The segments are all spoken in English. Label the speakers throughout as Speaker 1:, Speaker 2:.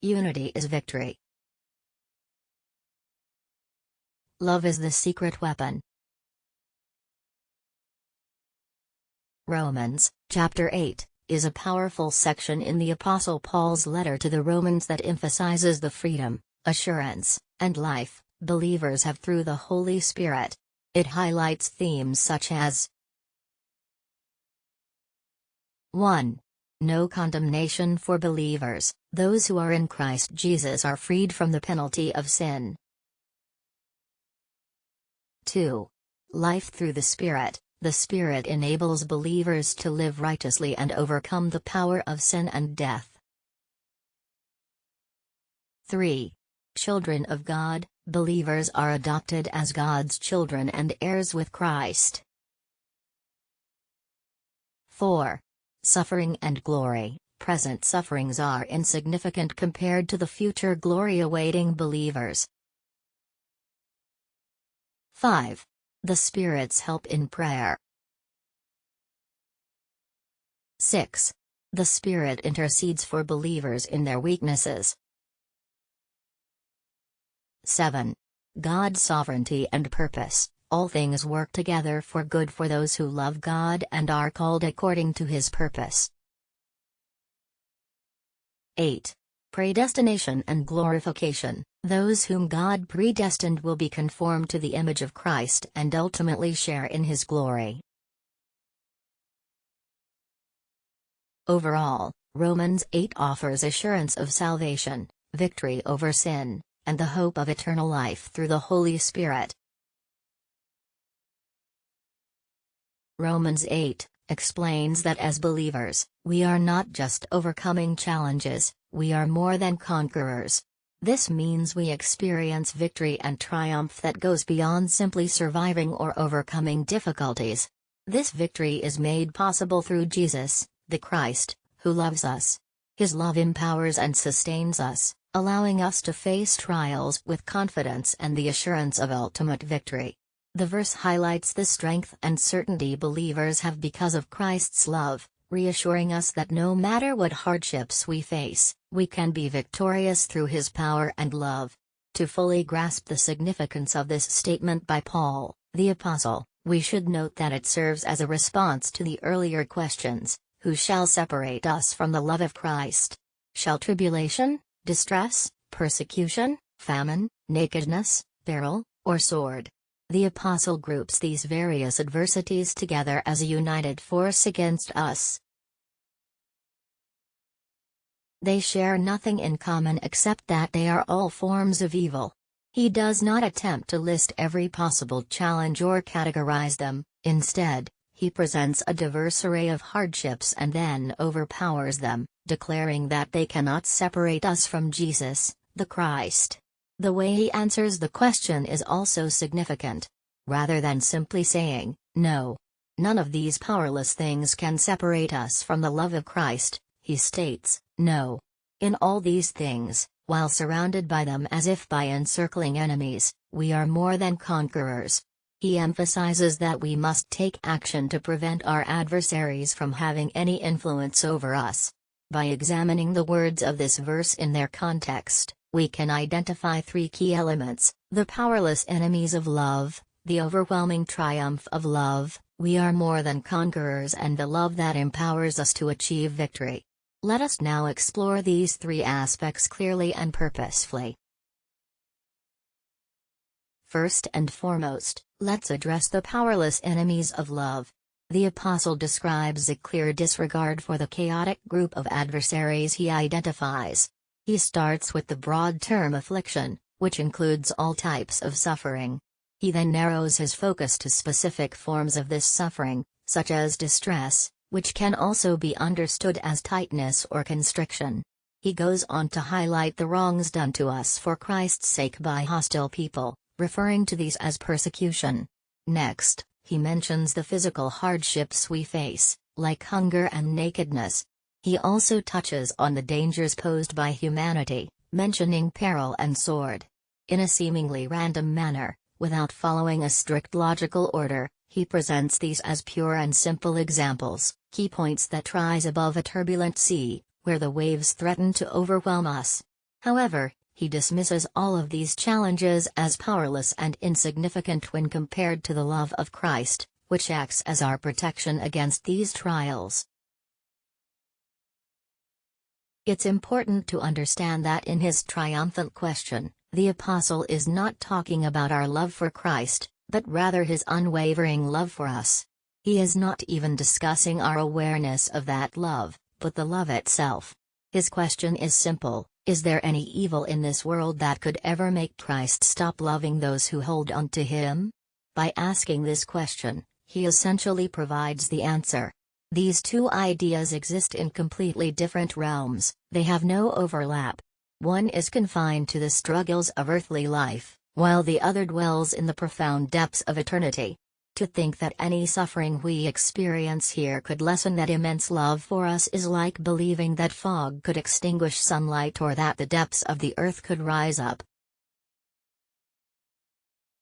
Speaker 1: Unity is victory. Love is the secret weapon. Romans, chapter 8, is a powerful section in the Apostle Paul's letter to the Romans that emphasizes the freedom, assurance, and life believers have through the Holy Spirit. It highlights themes such as 1. No condemnation for believers. Those who are in Christ Jesus are freed from the penalty of sin. 2. Life through the Spirit. The Spirit enables believers to live righteously and overcome the power of sin and death. 3. Children of God. Believers are adopted as God's children and heirs with Christ. 4. Suffering and glory. Present sufferings are insignificant compared to the future glory awaiting believers. 5. The Spirit's help in prayer. 6. The Spirit intercedes for believers in their weaknesses. 7. God's sovereignty and purpose. All things work together for good for those who love God and are called according to His purpose. 8. Predestination and glorification. Those whom God predestined will be conformed to the image of Christ and ultimately share in His glory. Overall, Romans 8 offers assurance of salvation, victory over sin, and the hope of eternal life through the Holy Spirit. Romans 8 explains that as believers, we are not just overcoming challenges, we are more than conquerors. This means we experience victory and triumph that goes beyond simply surviving or overcoming difficulties. This victory is made possible through Jesus, the Christ, who loves us. His love empowers and sustains us, allowing us to face trials with confidence and the assurance of ultimate victory. The verse highlights the strength and certainty believers have because of Christ's love, reassuring us that no matter what hardships we face, we can be victorious through His power and love. To fully grasp the significance of this statement by Paul, the Apostle, we should note that it serves as a response to the earlier questions: who shall separate us from the love of Christ? Shall tribulation, distress, persecution, famine, nakedness, peril, or sword? The Apostle groups these various adversities together as a united force against us. They share nothing in common except that they are all forms of evil. He does not attempt to list every possible challenge or categorize them. Instead, he presents a diverse array of hardships and then overpowers them, declaring that they cannot separate us from Jesus, the Christ. The way he answers the question is also significant. Rather than simply saying, "No, none of these powerless things can separate us from the love of Christ," he states, "No. In all these things, while surrounded by them as if by encircling enemies, we are more than conquerors." He emphasizes that we must take action to prevent our adversaries from having any influence over us. By examining the words of this verse in their context, we can identify three key elements: the powerless enemies of love, the overwhelming triumph of love, we are more than conquerors, and the love that empowers us to achieve victory. Let us now explore these three aspects clearly and purposefully. First and foremost, let's address the powerless enemies of love. The Apostle describes a clear disregard for the chaotic group of adversaries he identifies. He starts with the broad term affliction, which includes all types of suffering. He then narrows his focus to specific forms of this suffering, such as distress, which can also be understood as tightness or constriction. He goes on to highlight the wrongs done to us for Christ's sake by hostile people, referring to these as persecution. Next, he mentions the physical hardships we face, like hunger and nakedness. He also touches on the dangers posed by humanity, mentioning peril and sword. In a seemingly random manner, without following a strict logical order, he presents these as pure and simple examples, key points that rise above a turbulent sea, where the waves threaten to overwhelm us. However, he dismisses all of these challenges as powerless and insignificant when compared to the love of Christ, which acts as our protection against these trials. It's important to understand that in his triumphant question, the apostle is not talking about our love for Christ, but rather his unwavering love for us. He is not even discussing our awareness of that love, but the love itself. His question is simple: is there any evil in this world that could ever make Christ stop loving those who hold on to him? By asking this question, he essentially provides the answer. These two ideas exist in completely different realms, they have no overlap. One is confined to the struggles of earthly life, while the other dwells in the profound depths of eternity. To think that any suffering we experience here could lessen that immense love for us is like believing that fog could extinguish sunlight or that the depths of the earth could rise up.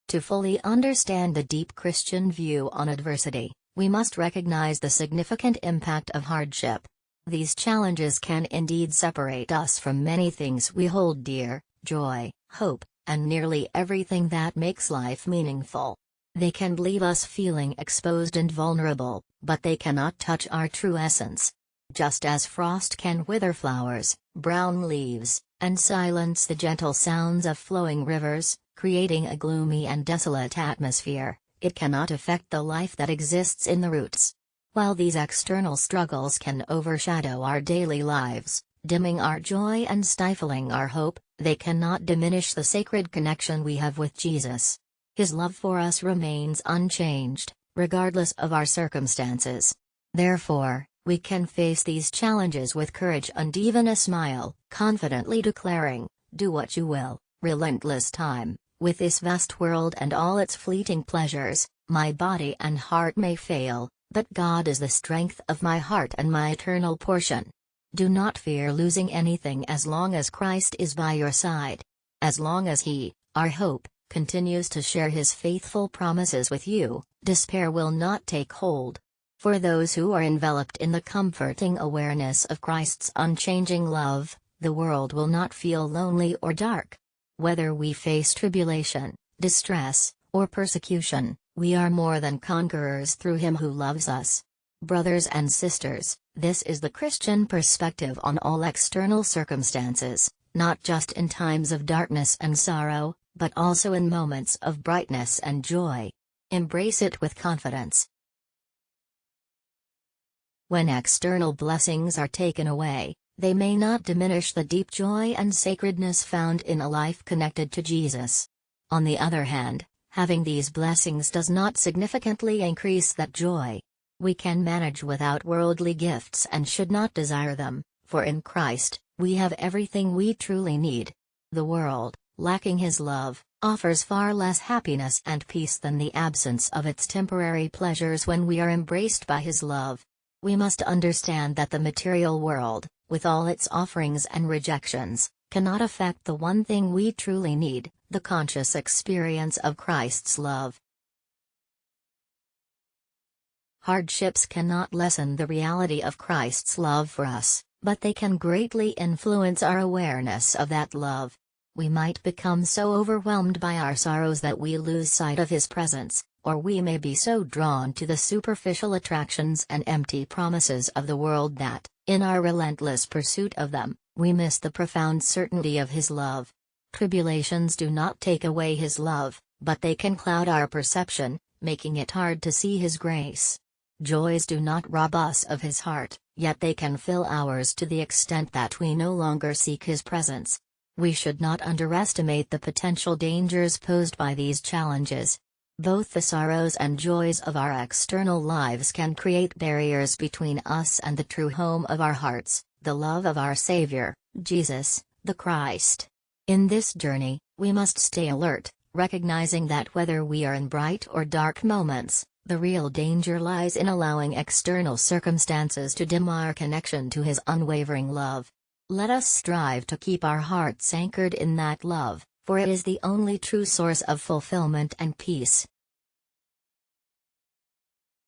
Speaker 1: To fully understand the deep Christian view on adversity, we must recognize the significant impact of hardship. These challenges can indeed separate us from many things we hold dear: joy, hope, and nearly everything that makes life meaningful. They can leave us feeling exposed and vulnerable, but they cannot touch our true essence. Just as frost can wither flowers, brown leaves, and silence the gentle sounds of flowing rivers, creating a gloomy and desolate atmosphere, it cannot affect the life that exists in the roots. While these external struggles can overshadow our daily lives, dimming our joy and stifling our hope, they cannot diminish the sacred connection we have with Jesus. His love for us remains unchanged, regardless of our circumstances. Therefore, we can face these challenges with courage and even a smile, confidently declaring, "Do what you will, relentless time, with this vast world and all its fleeting pleasures, my body and heart may fail, but God is the strength of my heart and my eternal portion." Do not fear losing anything as long as Christ is by your side. As long as He, our hope, continues to share His faithful promises with you, despair will not take hold. For those who are enveloped in the comforting awareness of Christ's unchanging love, the world will not feel lonely or dark. Whether we face tribulation, distress, or persecution, we are more than conquerors through Him who loves us. Brothers and sisters, this is the Christian perspective on all external circumstances, not just in times of darkness and sorrow, but also in moments of brightness and joy. Embrace it with confidence. When external blessings are taken away, they may not diminish the deep joy and sacredness found in a life connected to Jesus. On the other hand, having these blessings does not significantly increase that joy. We can manage without worldly gifts and should not desire them, for in Christ, we have everything we truly need. The world, lacking His love, offers far less happiness and peace than the absence of its temporary pleasures when we are embraced by His love. We must understand that the material world, with all its offerings and rejections, cannot affect the one thing we truly need, the conscious experience of Christ's love. Hardships cannot lessen the reality of Christ's love for us, but they can greatly influence our awareness of that love. We might become so overwhelmed by our sorrows that we lose sight of His presence, or we may be so drawn to the superficial attractions and empty promises of the world that, in our relentless pursuit of them, we miss the profound certainty of His love. Tribulations do not take away His love, but they can cloud our perception, making it hard to see His grace. Joys do not rob us of His heart, yet they can fill ours to the extent that we no longer seek His presence. We should not underestimate the potential dangers posed by these challenges. Both the sorrows and joys of our external lives can create barriers between us and the true home of our hearts, the love of our Savior, Jesus, the Christ. In this journey, we must stay alert, recognizing that whether we are in bright or dark moments, the real danger lies in allowing external circumstances to dim our connection to His unwavering love. Let us strive to keep our hearts anchored in that love, for it is the only true source of fulfillment and peace.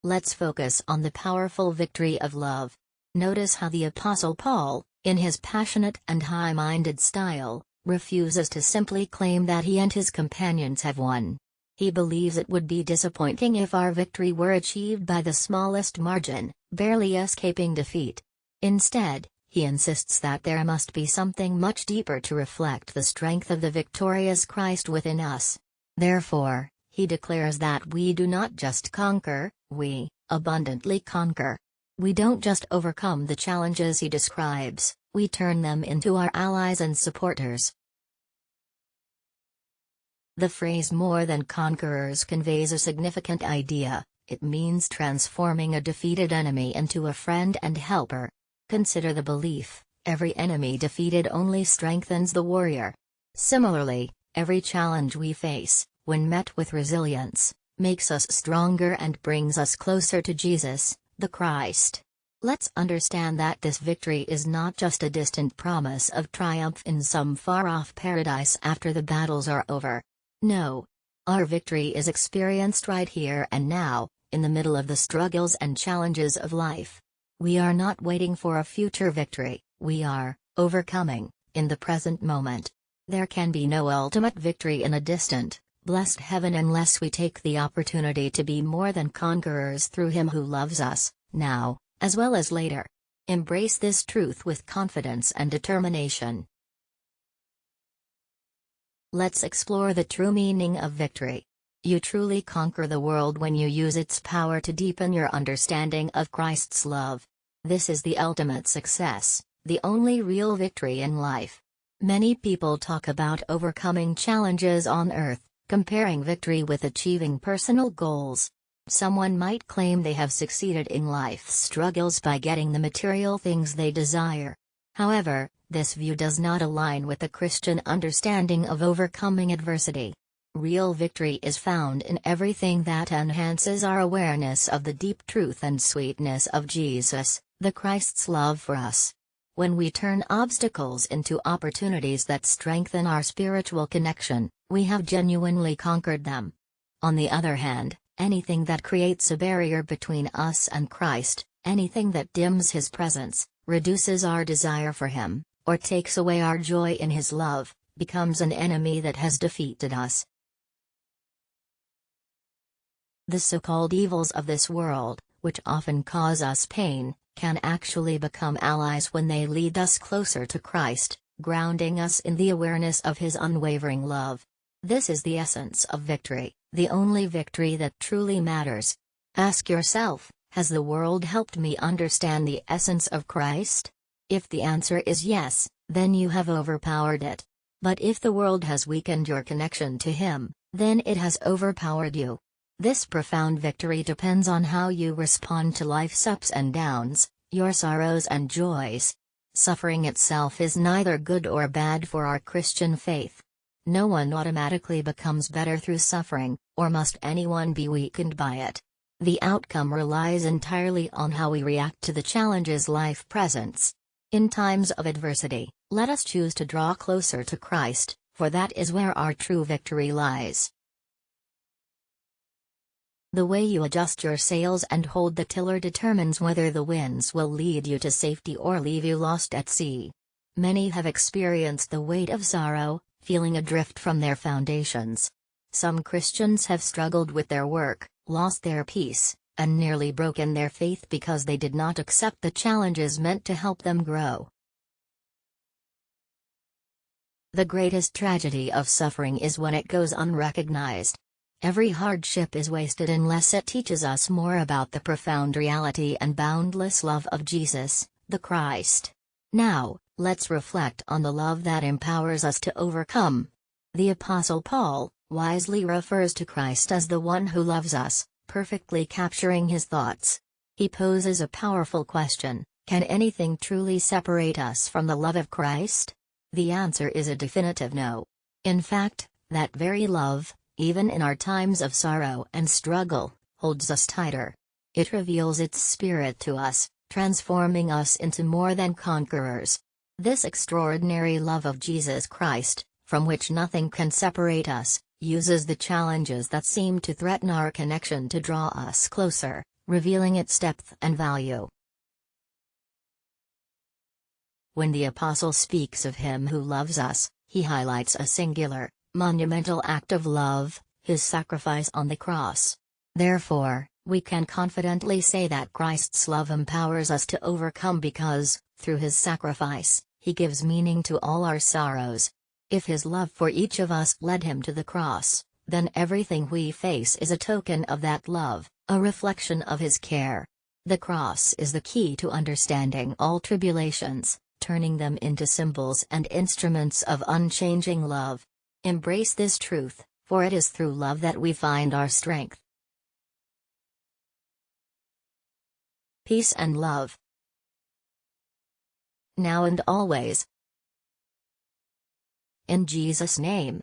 Speaker 1: Let's focus on the powerful victory of love. Notice how the Apostle Paul, in his passionate and high-minded style, refuses to simply claim that he and his companions have won. He believes it would be disappointing if our victory were achieved by the smallest margin, barely escaping defeat. Instead, he insists that there must be something much deeper to reflect the strength of the victorious Christ within us. Therefore, he declares that we do not just conquer, we abundantly conquer. We don't just overcome the challenges he describes, we turn them into our allies and supporters. The phrase "more than conquerors" conveys a significant idea. It means transforming a defeated enemy into a friend and helper. Consider the belief, every enemy defeated only strengthens the warrior. Similarly, every challenge we face, when met with resilience, makes us stronger and brings us closer to Jesus, the Christ. Let's understand that this victory is not just a distant promise of triumph in some far-off paradise after the battles are over. No. Our victory is experienced right here and now, in the middle of the struggles and challenges of life. We are not waiting for a future victory, we are overcoming, in the present moment. There can be no ultimate victory in a distant, blessed heaven unless we take the opportunity to be more than conquerors through Him who loves us, now, as well as later. Embrace this truth with confidence and determination. Let's explore the true meaning of victory. You truly conquer the world when you use its power to deepen your understanding of Christ's love. This is the ultimate success, the only real victory in life. Many people talk about overcoming challenges on earth, comparing victory with achieving personal goals. Someone might claim they have succeeded in life's struggles by getting the material things they desire. However, this view does not align with the Christian understanding of overcoming adversity. Real victory is found in everything that enhances our awareness of the deep truth and sweetness of Jesus, the Christ's love for us. When we turn obstacles into opportunities that strengthen our spiritual connection, we have genuinely conquered them. On the other hand, anything that creates a barrier between us and Christ, anything that dims His presence, reduces our desire for Him, or takes away our joy in His love, becomes an enemy that has defeated us. The so-called evils of this world, which often cause us pain, can actually become allies when they lead us closer to Christ, grounding us in the awareness of His unwavering love. This is the essence of victory, the only victory that truly matters. Ask yourself, has the world helped me understand the essence of Christ? If the answer is yes, then you have overpowered it. But if the world has weakened your connection to Him, then it has overpowered you. This profound victory depends on how you respond to life's ups and downs, your sorrows and joys. Suffering itself is neither good or bad for our Christian faith. No one automatically becomes better through suffering, or must anyone be weakened by it. The outcome relies entirely on how we react to the challenges life presents. In times of adversity, let us choose to draw closer to Christ, for that is where our true victory lies. The way you adjust your sails and hold the tiller determines whether the winds will lead you to safety or leave you lost at sea. Many have experienced the weight of sorrow, feeling adrift from their foundations. Some Christians have struggled with their work, lost their peace, and nearly broken their faith because they did not accept the challenges meant to help them grow. The greatest tragedy of suffering is when it goes unrecognized. Every hardship is wasted unless it teaches us more about the profound reality and boundless love of Jesus, the Christ. Now, let's reflect on the love that empowers us to overcome. The Apostle Paul wisely refers to Christ as the one who loves us, perfectly capturing his thoughts. He poses a powerful question: can anything truly separate us from the love of Christ? The answer is a definitive no. In fact, that very love, even in our times of sorrow and struggle, holds us tighter. It reveals its spirit to us, transforming us into more than conquerors. This extraordinary love of Jesus Christ, from which nothing can separate us, uses the challenges that seem to threaten our connection to draw us closer, revealing its depth and value. When the Apostle speaks of Him who loves us, He highlights a singular, monumental act of love, his sacrifice on the cross. Therefore, we can confidently say that Christ's love empowers us to overcome because, through his sacrifice, he gives meaning to all our sorrows. If his love for each of us led him to the cross, then everything we face is a token of that love, a reflection of his care. The cross is the key to understanding all tribulations, turning them into symbols and instruments of unchanging love. Embrace this truth, for it is through love that we find our strength. Peace and love. Now and always. In Jesus' name.